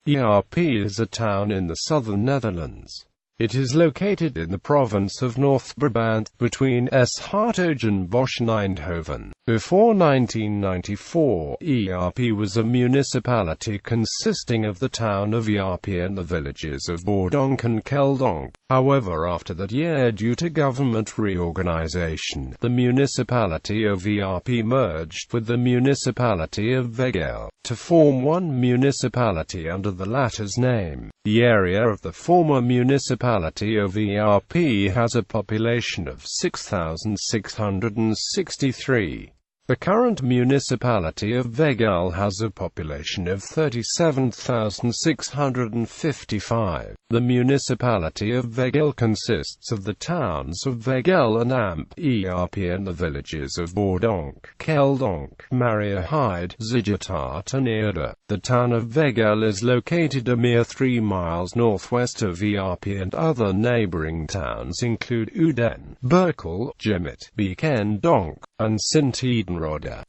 Erp is a town in the southern Netherlands. It is located in the province of North Brabant, between s-Hertogenbosch and Eindhoven. Before 1994, Erp was a municipality consisting of the town of Erp and the villages of Boerdonk and Keldonk. However, after that year, due to government reorganization, the municipality of Erp merged with the municipality of Veghel to form one municipality under the latter's name. The area of the former municipality of Erp has a population of 6,663. The current municipality of Veghel has a population of 37,655. The municipality of Veghel consists of the towns of Veghel and Erp and the villages of Boerdonk, Keldonk, Heide, s-Hertogenbosch and Ede. The town of Veghel is located a mere 3 miles northwest of Erp, and other neighboring towns include Uden, Veghel, Boerdonk, and Sint-Edenrode.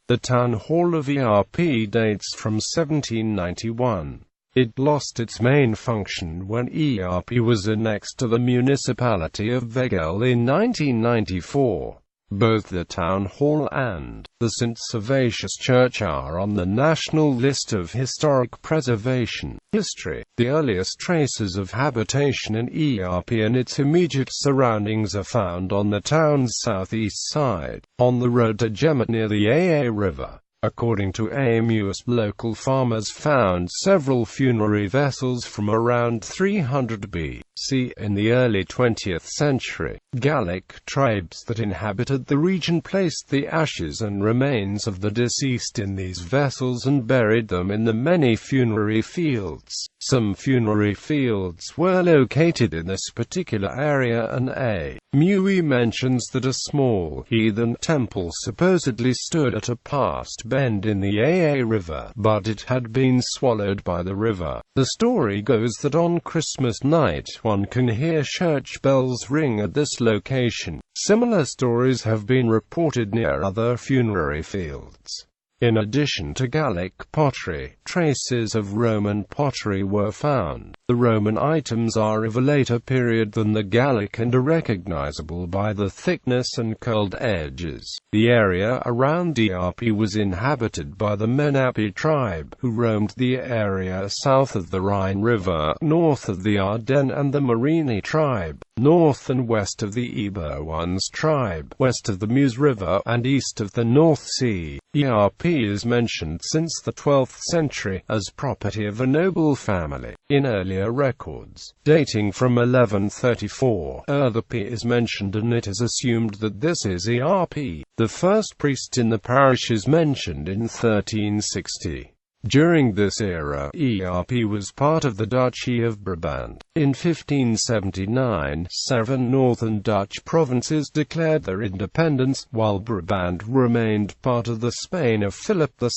The town hall of Erp dates from 1791. It lost its main function when Erp was annexed to the municipality of Veghel in 1994. Both the town hall and the St. Servatius Church are on the National List of Historic Preservation. History. The earliest traces of habitation in Erp and its immediate surroundings are found on the town's southeast side, on the road to Gemmet near the River. According to Amos, local farmers found several funerary vessels from around 300 BC in the early 20th century. Gallic tribes that inhabited the region placed the ashes and remains of the deceased in these vessels and buried them in the many funerary fields. Some funerary fields were located in this particular area, and A. Mui mentions that a small heathen temple supposedly stood at a past bend in the River, but it had been swallowed by the river. The story goes that on Christmas night, one can hear church bells ring at this location. Similar stories have been reported near other funerary fields. In addition to Gallic pottery, traces of Roman pottery were found. The Roman items are of a later period than the Gallic and are recognizable by the thickness and curled edges. The area around Erp was inhabited by the Menapi tribe, who roamed the area south of the Rhine River, north of the Ardennes, and the Marini tribe, north and west of the Eberwans tribe, west of the Meuse River, and east of the North Sea. Erp is mentioned since the 12th century as property of a noble family. In earlier records, dating from 1134, Erp is mentioned, and it is assumed that this is Erp. The first priest in the parish is mentioned in 1360. During this era, Erp was part of the Duchy of Brabant. In 1579, 7 northern Dutch provinces declared their independence, while Brabant remained part of the Spain of Philip II,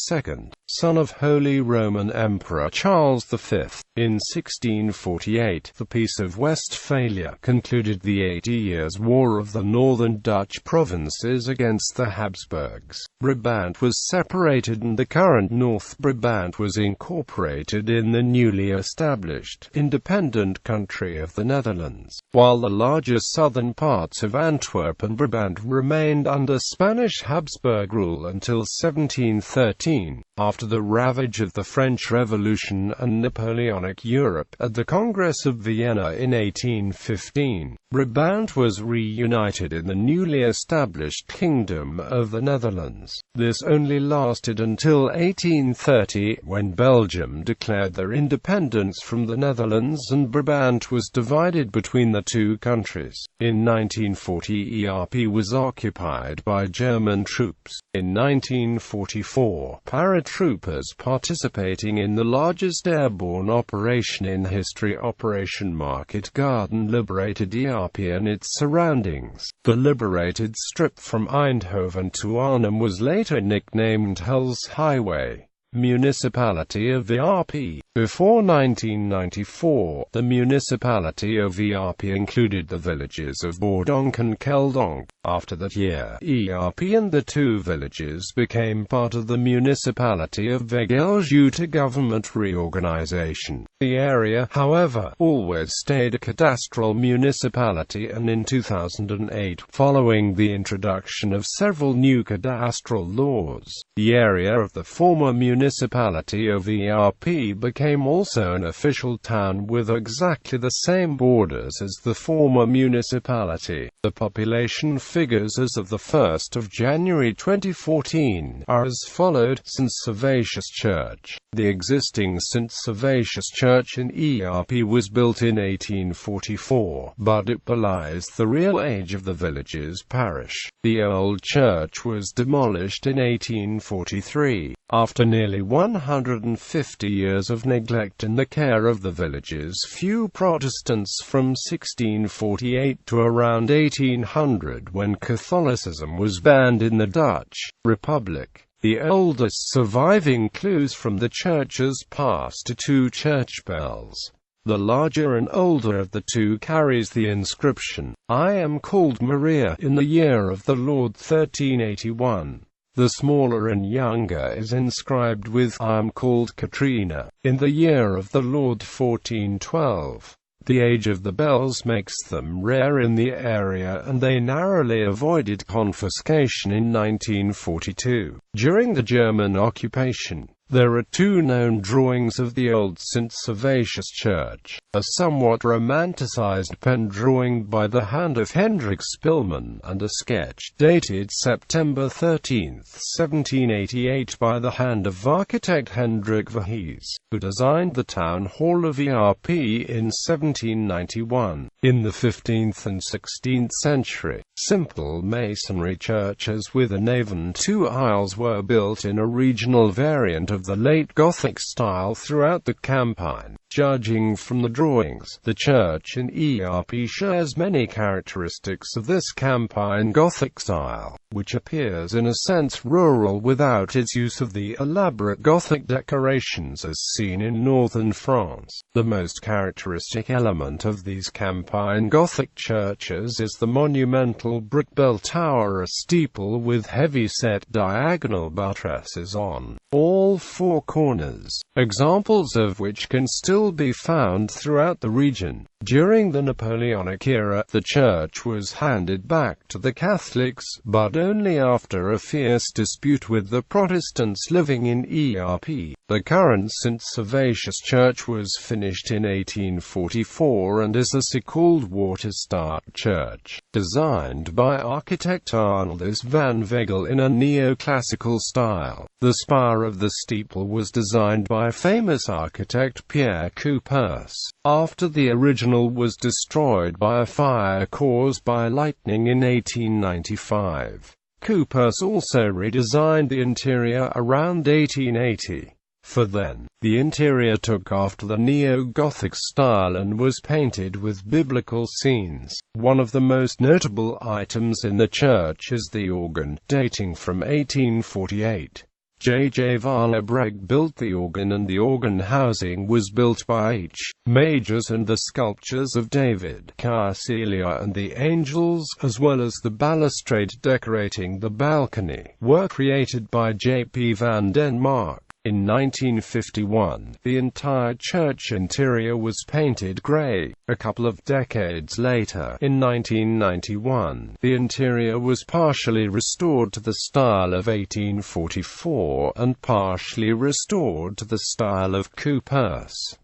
son of Holy Roman Emperor Charles V. In 1648, the Peace of Westphalia concluded the 80 Years' War of the northern Dutch provinces against the Habsburgs. Brabant was separated and the current North Brabant was incorporated in the newly established, independent country of the Netherlands, while the larger southern parts of Antwerp and Brabant remained under Spanish Habsburg rule until 1713. After the ravage of the French Revolution and Napoleonic Europe, at the Congress of Vienna in 1815, Brabant was reunited in the newly established Kingdom of the Netherlands. This only lasted until 1830, when Belgium declared their independence from the Netherlands and Brabant was divided between the two countries. In 1940, Erp was occupied by German troops. In 1944, paratroopers participating in the largest airborne operation in history, Operation Market Garden, liberated Erp and its surroundings. The liberated strip from Eindhoven to Arnhem was later nicknamed Hell's Highway. Municipality of Erp. Before 1994, the Municipality of Erp included the villages of Boerdonk and Keldonk. After that year, Erp and the two villages became part of the Municipality of Veghel due to government reorganization. The area, however, always stayed a cadastral municipality, and in 2008, following the introduction of several new cadastral laws, the area of the former Municipality of Erp became also an official town with exactly the same borders as the former municipality. The population figures as of the 1st of January 2014 are as followed. St. Servatius Church. The existing St. Servatius Church in Erp was built in 1844, but it belies the real age of the village's parish. The old church was demolished in 1843, after nearly 150 years of neglect in the care of the village's few Protestants from 1648 to around 1800, when Catholicism was banned in the Dutch Republic. The oldest surviving clues from the church's past are two church bells. The larger and older of the two carries the inscription, "I am called Maria, in the year of the Lord 1381. The smaller and younger is inscribed with, "I am called Katrina, in the year of the Lord 1412. The age of the bells makes them rare in the area, and they narrowly avoided confiscation in 1942. During the German occupation, there are two known drawings of the old St. Servatius Church, a somewhat romanticized pen drawing by the hand of Hendrik Spilman, and a sketch dated September 13, 1788 by the hand of architect Hendrik Verhees, who designed the town hall of Erp in 1791. In the 15th and 16th century, simple masonry churches with a nave and two aisles were built in a regional variant of the late Gothic style throughout the Campine. Judging from the drawings, the church in Erp shares many characteristics of this Campine Gothic style, which appears in a sense rural without its use of the elaborate Gothic decorations as seen in northern France. The most characteristic element of these Campine Gothic churches is the monumental brick bell tower, a steeple with heavy-set diagonal buttresses on all four corners, examples of which can still be found throughout the region. During the Napoleonic era, the church was handed back to the Catholics, but only after a fierce dispute with the Protestants living in Erp. The current St. Servatius Church was finished in 1844 and is a so-called water-start church, designed by architect Arnoldus van Veghel in a neoclassical style. The spire of the steeple was designed by famous architect Pierre Coupers, after the original was destroyed by a fire caused by lightning in 1895. Coupers also redesigned the interior around 1880. For then, the interior took after the neo-Gothic style and was painted with biblical scenes. One of the most notable items in the church is the organ, dating from 1848. J. Vallebreg built the organ, and the organ housing was built by H. Majors, and the sculptures of David Carcelia and the angels, as well as the balustrade decorating the balcony, were created by J.P. van den Mark. In 1951, the entire church interior was painted grey. A couple of decades later, in 1991, the interior was partially restored to the style of 1844 and partially restored to the style of Coupers.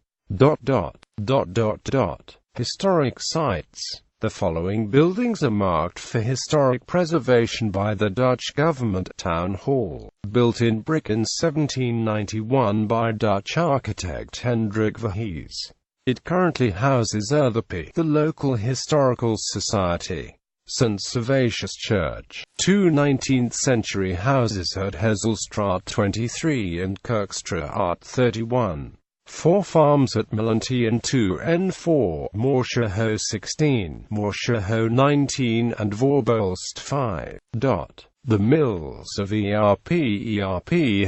Historic sites. The following buildings are marked for historic preservation by the Dutch government. Town Hall, built in brick in 1791 by Dutch architect Hendrik Verhees. It currently houses Erp, the local historical society. St. Servatius Church, 2 19th-century houses at Hezelstraat 23 and Kerkstraat 31. 4 farms at Melanty and 2 N4, Morshaho 16, Morshaho 19 and Voorbolst 5. The mills of ERP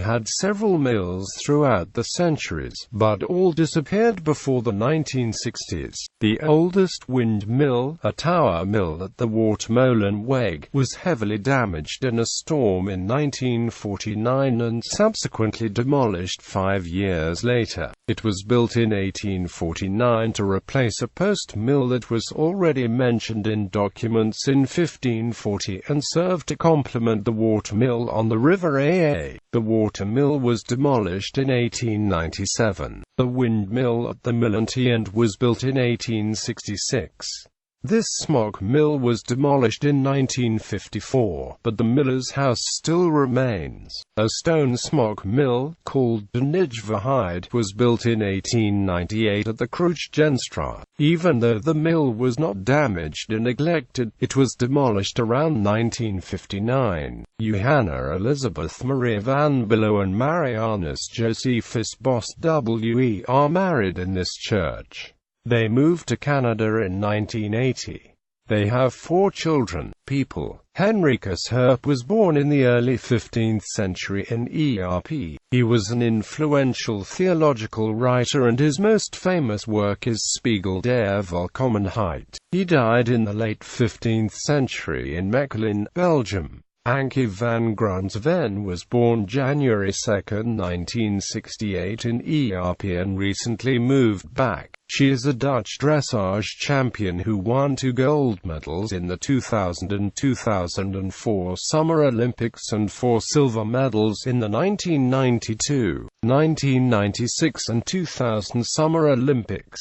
had several mills throughout the centuries, but all disappeared before the 1960s. The oldest windmill, a tower mill at the Watermolen Weg, was heavily damaged in a storm in 1949 and subsequently demolished 5 years later. It was built in 1849 to replace a post mill that was already mentioned in documents in 1540 and served to complement the watermill on the River Aa. The watermill was demolished in 1897. The windmill at the Millenty End was built in 1866. This smog mill was demolished in 1954, but the miller's house still remains. A stone smog mill, called de Nijverheid, was built in 1898 at the Kruisgenstraat. Even though the mill was not damaged or neglected, it was demolished around 1959. Johanna Elizabeth Maria van Billo and Marianus Josephus Bos W.E. are married in this church. They moved to Canada in 1980. They have 4 children. People. Henricus Herp was born in the early 15th century in ERP. He was an influential theological writer and his most famous work is Spiegel der Volkomenheid. He died in the late 15th century in Mechelen, Belgium. Ankie van Grunsven was born January 2, 1968 in ERP and recently moved back. She is a Dutch dressage champion who won 2 gold medals in the 2000 and 2004 Summer Olympics and 4 silver medals in the 1992, 1996 and 2000 Summer Olympics.